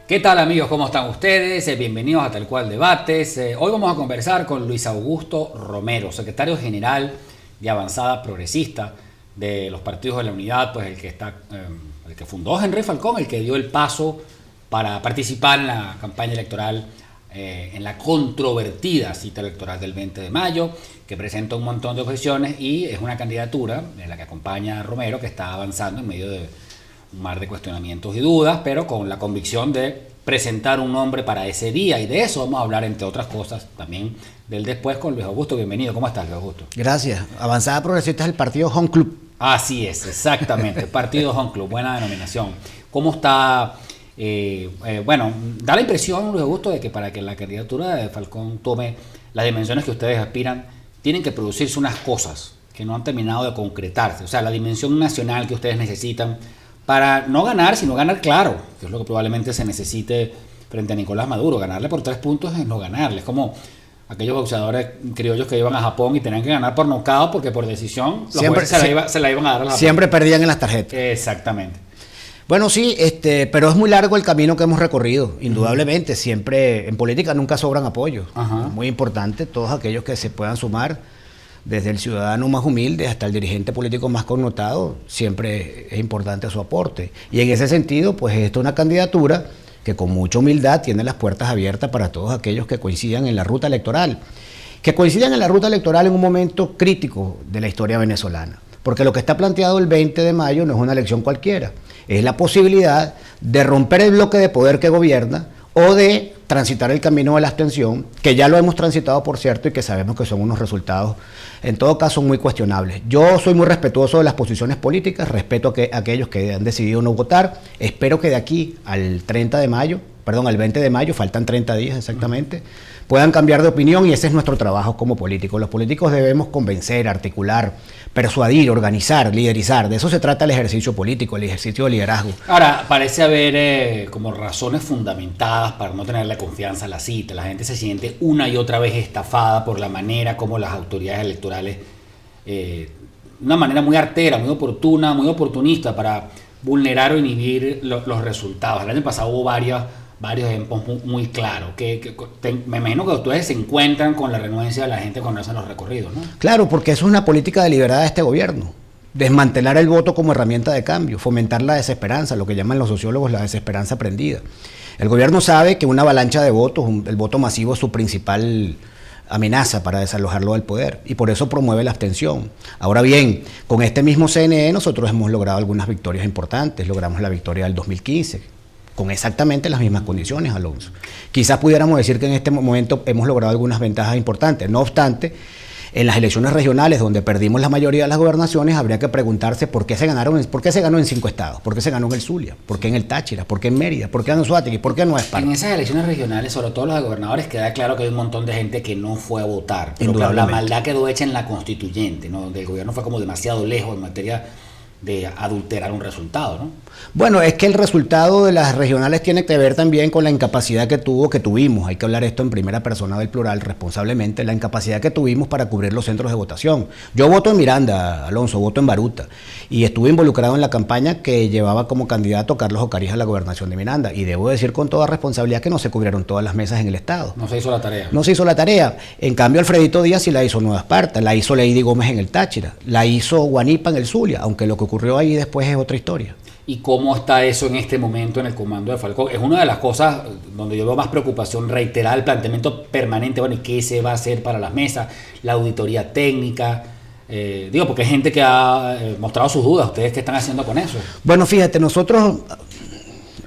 ¿Qué tal, amigos? ¿Cómo están ustedes? Bienvenidos a Tal Cual Debates. Hoy vamos a conversar con Luis Augusto Romero, secretario general de Avanzada Progresista de los partidos de la Unidad, pues el que fundó Henry Falcón, el que dio el paso para participar en la campaña electoral, en la controvertida cita electoral del 20 de mayo, que presenta un montón de objeciones y es una candidatura en la que acompaña a Romero, que está avanzando en medio de un mar de cuestionamientos y dudas, pero con la convicción de presentar un nombre para ese día, y de eso vamos a hablar, entre otras cosas, también del después con Luis Augusto. Bienvenido. ¿Cómo estás, Luis Augusto? Gracias. Avanzada Progresista es el partido Home Club. Así es, exactamente, partido Home Club, buena denominación. ¿Cómo está? Bueno, da la impresión, Luis Augusto, de que para que la candidatura de Falcón tome las dimensiones que ustedes aspiran, tienen que producirse unas cosas que no han terminado de concretarse. O sea, la dimensión nacional que ustedes necesitan para no ganar, sino ganar claro, que es lo que probablemente se necesite frente a Nicolás Maduro. Ganarle por 3 puntos es no ganarle. Es como aquellos boxeadores criollos que iban a Japón y tenían que ganar por nocaut porque por decisión Siempre se la iban a dar a la Japón. Siempre perdían en las tarjetas. Exactamente. Bueno, sí, pero es muy largo el camino que hemos recorrido, indudablemente. Siempre en política nunca sobran apoyos. Es muy importante todos aquellos que se puedan sumar, desde el ciudadano más humilde hasta el dirigente político más connotado, siempre es importante su aporte. Y en ese sentido, pues esta es una candidatura que con mucha humildad tiene las puertas abiertas para todos aquellos que coincidan en la ruta electoral. Que coincidan en la ruta electoral en un momento crítico de la historia venezolana. Porque lo que está planteado el 20 de mayo no es una elección cualquiera. Es la posibilidad de romper el bloque de poder que gobierna o de transitar el camino de la abstención, que ya lo hemos transitado, por cierto, y que sabemos que son unos resultados, en todo caso, muy cuestionables. Yo soy muy respetuoso de las posiciones políticas, respeto a aquellos que han decidido no votar. Espero que de aquí al 20 de mayo, faltan 30 días exactamente, puedan cambiar de opinión, y ese es nuestro trabajo como políticos. Los políticos debemos convencer, articular, persuadir, organizar, liderizar. De eso se trata el ejercicio político, el ejercicio de liderazgo. Ahora, parece haber como razones fundamentadas para no tenerle confianza a la cita. La gente se siente una y otra vez estafada por la manera como las autoridades electorales, una manera muy artera, muy oportuna, muy oportunista para vulnerar o inhibir los resultados. El año pasado hubo varios ejemplos muy claros. Me imagino que ustedes se encuentran con la renuencia de la gente cuando hacen los recorridos, ¿no? Claro, porque eso es una política deliberada de este gobierno. Desmantelar el voto como herramienta de cambio, fomentar la desesperanza, lo que llaman los sociólogos la desesperanza aprendida. El gobierno sabe que una avalancha de votos, el voto masivo, es su principal amenaza para desalojarlo del poder, y por eso promueve la abstención. Ahora bien, con este mismo CNE nosotros hemos logrado algunas victorias importantes. Logramos la victoria del 2015, con exactamente las mismas condiciones, Alonso. Quizás pudiéramos decir que en este momento hemos logrado algunas ventajas importantes. No obstante, en las elecciones regionales, donde perdimos la mayoría de las gobernaciones, habría que preguntarse por qué se ganó en 5 estados, por qué se ganó en el Zulia, por qué en el Táchira, por qué en Mérida, por qué en Anzoátegui, por qué en Nueva Esparta. En esas elecciones regionales, sobre todo los de gobernadores, queda claro que hay un montón de gente que no fue a votar. Pero claro, la maldad quedó hecha en la constituyente, ¿no? Donde el gobierno fue como demasiado lejos en materia de adulterar un resultado, ¿no? Bueno, es que el resultado de las regionales tiene que ver también con la incapacidad que tuvimos, hay que hablar esto en primera persona del plural, responsablemente, la incapacidad que tuvimos para cubrir los centros de votación. Yo voto en Miranda, Alonso, voto en Baruta, y estuve involucrado en la campaña que llevaba como candidato Carlos Ocaris a la gobernación de Miranda, y debo decir con toda responsabilidad que no se cubrieron todas las mesas en el estado. No se hizo la tarea. No se hizo la tarea. En cambio, Alfredito Díaz sí la hizo Nueva Esparta, la hizo Lady Gómez en el Táchira, la hizo Guanipa en el Zulia, aunque lo que ocurrió ahí después es otra historia. ¿Y cómo está eso en este momento en el comando de Falcón? Es una de las cosas donde yo veo más preocupación, reiterar el planteamiento permanente. Bueno, ¿y qué se va a hacer para las mesas? La auditoría técnica. Porque hay gente que ha mostrado sus dudas. ¿Ustedes qué están haciendo con eso? Bueno, fíjate, nosotros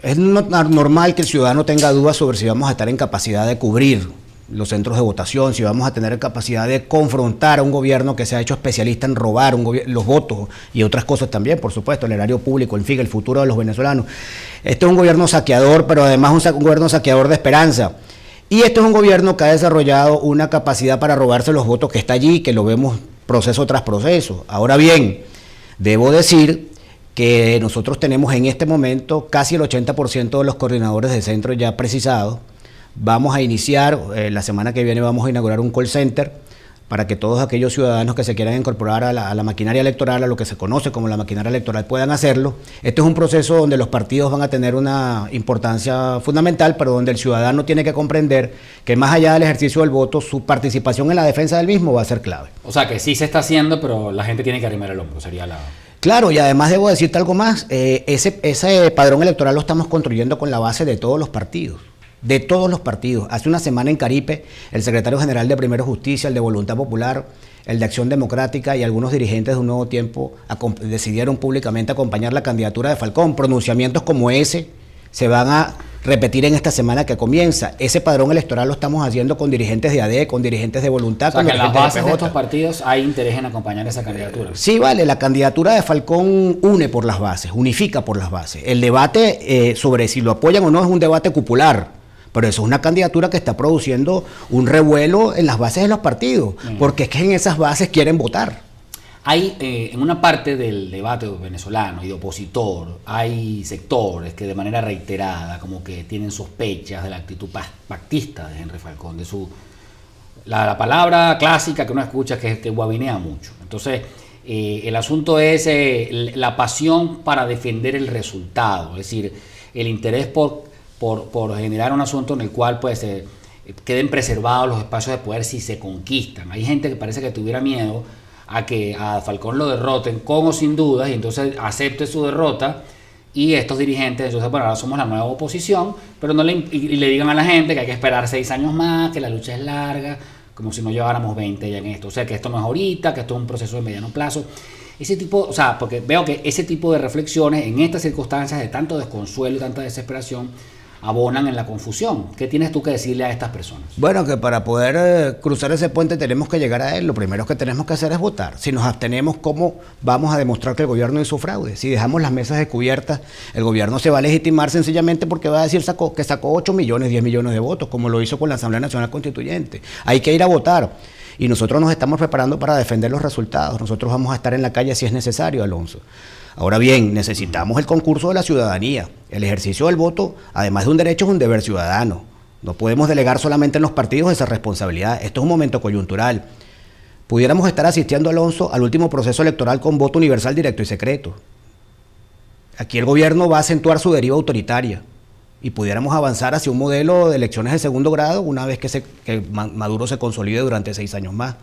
es normal que el ciudadano tenga dudas sobre si vamos a estar en capacidad de cubrir los centros de votación, si vamos a tener capacidad de confrontar a un gobierno que se ha hecho especialista en robar los votos y otras cosas también, por supuesto, el erario público, en fin, el futuro de los venezolanos. Este es un gobierno saqueador, pero además un gobierno saqueador de esperanza. Y este es un gobierno que ha desarrollado una capacidad para robarse los votos que está allí, que lo vemos proceso tras proceso. Ahora bien, debo decir que nosotros tenemos en este momento casi el 80% de los coordinadores de centro ya precisados. Vamos a iniciar, la semana que viene vamos a inaugurar un call center para que todos aquellos ciudadanos que se quieran incorporar a la maquinaria electoral, a lo que se conoce como la maquinaria electoral, puedan hacerlo. Este es un proceso donde los partidos van a tener una importancia fundamental, pero donde el ciudadano tiene que comprender que más allá del ejercicio del voto, su participación en la defensa del mismo va a ser clave. O sea, que sí se está haciendo, pero la gente tiene que arrimar el hombro, sería la... Claro, y además debo decirte algo más, ese padrón electoral lo estamos construyendo con la base de todos los partidos. De todos los partidos. Hace una semana en Caripe, el secretario general de Primero Justicia, el de Voluntad Popular, el de Acción Democrática y algunos dirigentes de Un Nuevo Tiempo decidieron públicamente acompañar la candidatura de Falcón. Pronunciamientos como ese se van a repetir en esta semana que comienza. Ese padrón electoral lo estamos haciendo con dirigentes de AD, con dirigentes de Voluntad. O sea, con que en las bases de de estos partidos hay interés en acompañar esa candidatura. Sí, vale, la candidatura de Falcón une por las bases, unifica por las bases. El debate sobre si lo apoyan o no es un debate cupular. Pero eso es una candidatura que está produciendo un revuelo en las bases de los partidos, porque es que en esas bases quieren votar. Hay, en una parte del debate venezolano y de opositor, hay sectores que de manera reiterada como que tienen sospechas de la actitud pactista de Henry Falcón, de su... La palabra clásica que uno escucha que guabinea mucho. Entonces, el asunto es la pasión para defender el resultado, es decir, el interés por generar un asunto en el cual pues queden preservados los espacios de poder si se conquistan. Hay gente que parece que tuviera miedo a que a Falcón lo derroten con o sin dudas y entonces acepte su derrota y estos dirigentes, entonces bueno, ahora somos la nueva oposición, pero no y le digan a la gente que hay que esperar 6 años más, que la lucha es larga, como si no lleváramos 20 ya en esto, o sea que esto no es ahorita, que esto es un proceso de mediano plazo. Ese tipo, o sea, porque veo que ese tipo de reflexiones en estas circunstancias de tanto desconsuelo y tanta desesperación abonan en la confusión. ¿Qué tienes tú que decirle a estas personas? Bueno, que para poder cruzar ese puente tenemos que llegar a él. Lo primero que tenemos que hacer es votar. Si nos abstenemos, ¿cómo vamos a demostrar que el gobierno hizo fraude? Si dejamos las mesas descubiertas, el gobierno se va a legitimar sencillamente porque va a decir que sacó 8 millones, 10 millones de votos, como lo hizo con la Asamblea Nacional Constituyente. Hay que ir a votar. Y nosotros nos estamos preparando para defender los resultados. Nosotros vamos a estar en la calle si es necesario, Alonso. Ahora bien, necesitamos el concurso de la ciudadanía. El ejercicio del voto, además de un derecho, es un deber ciudadano. No podemos delegar solamente en los partidos esa responsabilidad. Esto es un momento coyuntural. Pudiéramos estar asistiendo, Alonso, al último proceso electoral con voto universal, directo y secreto. Aquí el gobierno va a acentuar su deriva autoritaria y pudiéramos avanzar hacia un modelo de elecciones de segundo grado una vez que Maduro se consolide durante 6 años más.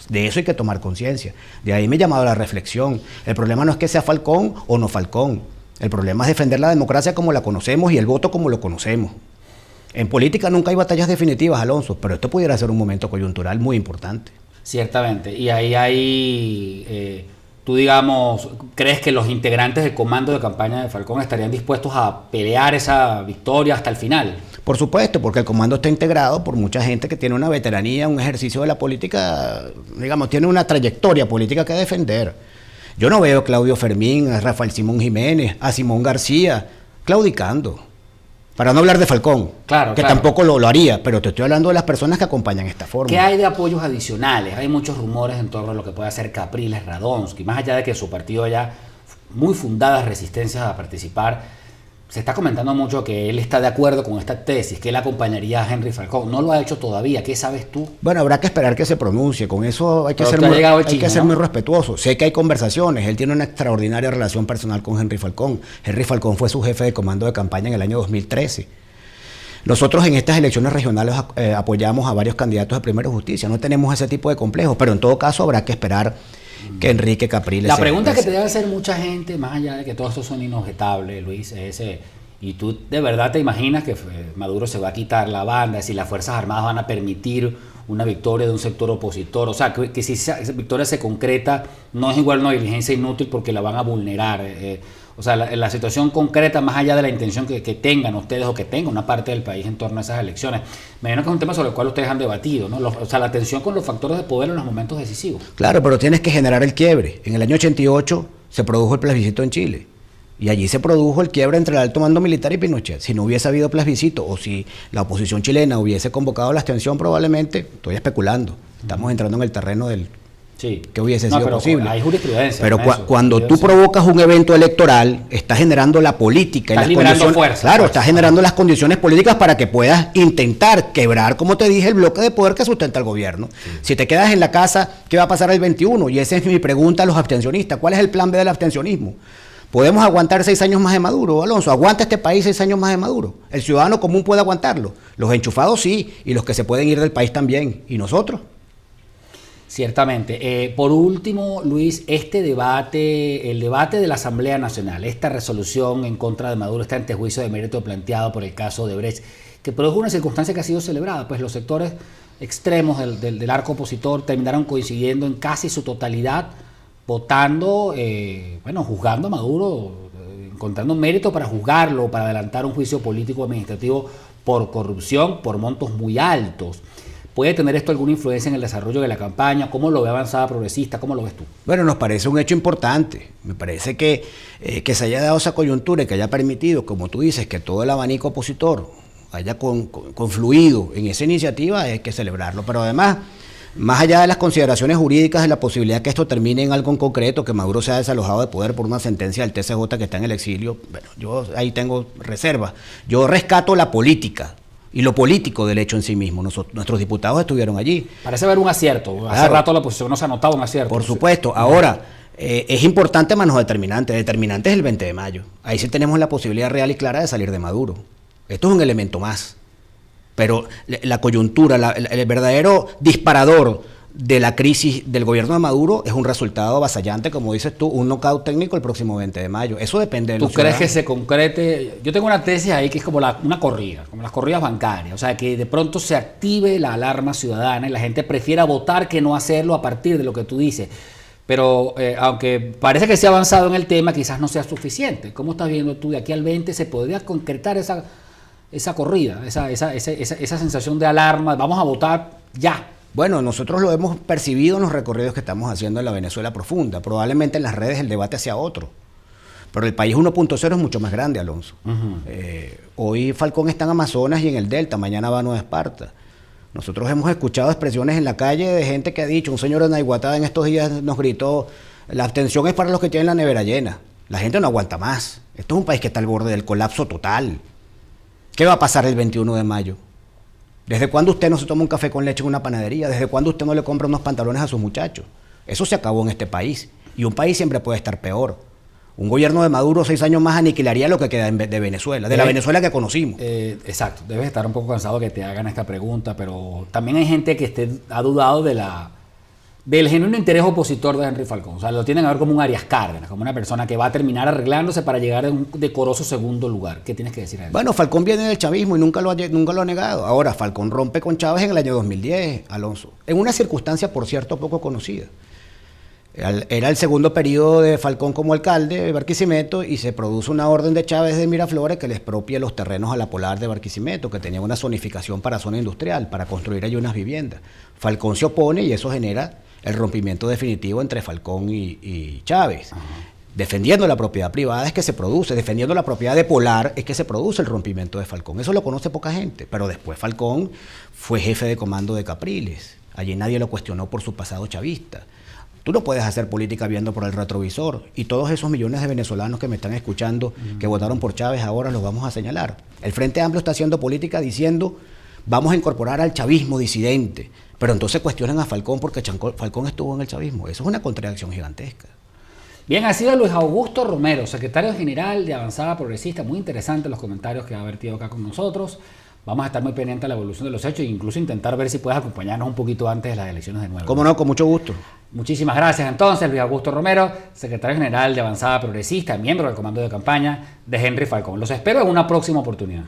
De eso hay que tomar conciencia. De ahí me he llamado a la reflexión. El problema no es que sea Falcón o no Falcón. El problema es defender la democracia como la conocemos y el voto como lo conocemos. En política nunca hay batallas definitivas, Alonso, pero esto pudiera ser un momento coyuntural muy importante. Ciertamente. Y ahí hay, tú digamos, ¿crees que los integrantes del comando de campaña de Falcón estarían dispuestos a pelear esa victoria hasta el final? Por supuesto, porque el comando está integrado por mucha gente que tiene una veteranía, un ejercicio de la política, digamos, tiene una trayectoria política que defender. Yo no veo a Claudio Fermín, a Rafael Simón Jiménez, a Simón García claudicando. Para no hablar de Falcón, claro, que tampoco lo haría, pero te estoy hablando de las personas que acompañan esta forma. ¿Qué hay de apoyos adicionales? Hay muchos rumores en torno a lo que puede hacer Capriles Radonsky, más allá de que su partido haya muy fundadas resistencias a participar. Se está comentando mucho que él está de acuerdo con esta tesis, que él acompañaría a Henry Falcón. No lo ha hecho todavía. ¿Qué sabes tú? Bueno, habrá que esperar que se pronuncie. Con eso hay que ser muy respetuoso. Sé que hay conversaciones. Él tiene una extraordinaria relación personal con Henry Falcón. Henry Falcón fue su jefe de comando de campaña en el año 2013. Nosotros en estas elecciones regionales apoyamos a varios candidatos de Primero Justicia. No tenemos ese tipo de complejos, pero en todo caso habrá que esperar que Enrique Capriles... La pregunta que te debe hacer mucha gente, más allá de que todos estos son inobjetables, Luis, es ¿y tú de verdad te imaginas que Maduro se va a quitar la banda, si las Fuerzas Armadas van a permitir una victoria de un sector opositor? O sea, que si esa victoria se concreta, no es igual una diligencia inútil porque la van a vulnerar. O sea, la situación concreta, más allá de la intención que tengan ustedes o que tenga una parte del país en torno a esas elecciones, me imagino que es un tema sobre el cual ustedes han debatido, ¿no? O sea, la tensión con los factores de poder en los momentos decisivos. Claro, pero tienes que generar el quiebre. En el año 88 se produjo el plebiscito en Chile. Y allí se produjo el quiebre entre el alto mando militar y Pinochet. Si no hubiese habido plebiscito o si la oposición chilena hubiese convocado la abstención, probablemente, estoy especulando, estamos entrando en el terreno del Sí. que hubiese sido posible. Hay jurisprudencia. Pero cuando tú provocas un evento electoral, estás generando la política. Estás liberando fuerza. Claro, estás generando las condiciones políticas para que puedas intentar quebrar, como te dije, el bloque de poder que sustenta el gobierno. Sí. Si te quedas en la casa, ¿qué va a pasar el 21? Y esa es mi pregunta a los abstencionistas. ¿Cuál es el plan B del abstencionismo? ¿Podemos aguantar 6 años más de Maduro, Alonso? ¿Aguanta este país 6 años más de Maduro? ¿El ciudadano común puede aguantarlo? Los enchufados sí, y los que se pueden ir del país también. ¿Y nosotros? Ciertamente. Por último, Luis, el debate de la Asamblea Nacional, esta resolución en contra de Maduro, este antejuicio de mérito planteado por el caso de Brecht, que produjo una circunstancia que ha sido celebrada, pues los sectores extremos del arco opositor terminaron coincidiendo en casi su totalidad, votando, juzgando a Maduro, encontrando mérito para juzgarlo, para adelantar un juicio político administrativo por corrupción, por montos muy altos. ¿Puede tener esto alguna influencia en el desarrollo de la campaña? ¿Cómo lo ve Avanzada Progresista? ¿Cómo lo ves tú? Bueno, nos parece un hecho importante. Me parece que se haya dado esa coyuntura y que haya permitido, como tú dices, que todo el abanico opositor haya confluido en esa iniciativa, hay que celebrarlo. Pero además, más allá de las consideraciones jurídicas de la posibilidad que esto termine en algo en concreto, que Maduro sea desalojado de poder por una sentencia del TCJ que está en el exilio, bueno, yo ahí tengo reservas. Yo rescato la política y lo político del hecho en sí mismo. Nuestros diputados estuvieron allí. Parece haber un acierto. Hace rato la oposición nos ha notado un acierto. Por supuesto. Ahora, es importante más los determinantes. El determinante es el 20 de mayo. Ahí sí tenemos la posibilidad real y clara de salir de Maduro. Esto es un elemento más. Pero la coyuntura, el verdadero disparador de la crisis del gobierno de Maduro es un resultado avasallante, como dices tú, un knockout técnico el próximo 20 de mayo. Eso depende de los ciudadanos. ¿Tú crees que se concrete? Yo tengo una tesis ahí que es como una corrida, como las corridas bancarias. O sea, que de pronto se active la alarma ciudadana y la gente prefiera votar que no hacerlo a partir de lo que tú dices. Pero aunque parece que se ha avanzado en el tema, quizás no sea suficiente. ¿Cómo estás viendo tú de aquí al 20? ¿Se podría concretar esa corrida, esa sensación de alarma? Vamos a votar ya. Bueno, nosotros lo hemos percibido en los recorridos que estamos haciendo en la Venezuela profunda. Probablemente en las redes el debate sea otro. Pero el país 1.0 es mucho más grande, Alonso. Hoy Falcón está en Amazonas y en el Delta, mañana va a Nueva Esparta. Nosotros hemos escuchado expresiones en la calle de gente que ha dicho, un señor de Naiguatá en estos días nos gritó, la abstención es para los que tienen la nevera llena. La gente no aguanta más. Esto es un país que está al borde del colapso total. ¿Qué va a pasar el 21 de mayo? ¿Desde cuándo usted no se toma un café con leche en una panadería? ¿Desde cuándo usted no le compra unos pantalones a sus muchachos? Eso se acabó en este país. Y un país siempre puede estar peor. Un gobierno de Maduro 6 años más aniquilaría lo que queda de Venezuela, de la Venezuela que conocimos. Exacto. Debes estar un poco cansado que te hagan esta pregunta, pero también hay gente que ha dudado del genuino interés opositor de Henry Falcón. O sea, lo tienen a ver como un Arias Cárdenas, como una persona que va a terminar arreglándose para llegar a un decoroso segundo lugar. ¿Qué tienes que decir a eso? Bueno, Falcón viene del chavismo y nunca lo ha negado. Ahora, Falcón rompe con Chávez en el año 2010, Alonso. En una circunstancia, por cierto, poco conocida. Era el segundo periodo de Falcón como alcalde de Barquisimeto y se produce una orden de Chávez de Miraflores que le expropia los terrenos a la Polar de Barquisimeto, que tenía una zonificación para zona industrial, para construir allí unas viviendas. Falcón se opone y eso genera el rompimiento definitivo entre Falcón y Chávez. Ajá. Defendiendo la propiedad privada es que se produce, defendiendo la propiedad de Polar es que se produce el rompimiento de Falcón. Eso lo conoce poca gente, pero después Falcón fue jefe de comando de Capriles. Allí nadie lo cuestionó por su pasado chavista. Tú no puedes hacer política viendo por el retrovisor. Y todos esos millones de venezolanos que me están escuchando, que votaron por Chávez, ahora los vamos a señalar. El Frente Amplio está haciendo política diciendo, vamos a incorporar al chavismo disidente. Pero entonces cuestionan a Falcón porque Falcón estuvo en el chavismo. Eso es una contradicción gigantesca. Bien, ha sido Luis Augusto Romero, secretario general de Avanzada Progresista. Muy interesante los comentarios que ha vertido acá con nosotros. Vamos a estar muy pendientes de la evolución de los hechos e incluso intentar ver si puedes acompañarnos un poquito antes de las elecciones de nuevo. Cómo no, con mucho gusto. Muchísimas gracias entonces, Luis Augusto Romero, secretario general de Avanzada Progresista, miembro del comando de campaña de Henry Falcón. Los espero en una próxima oportunidad.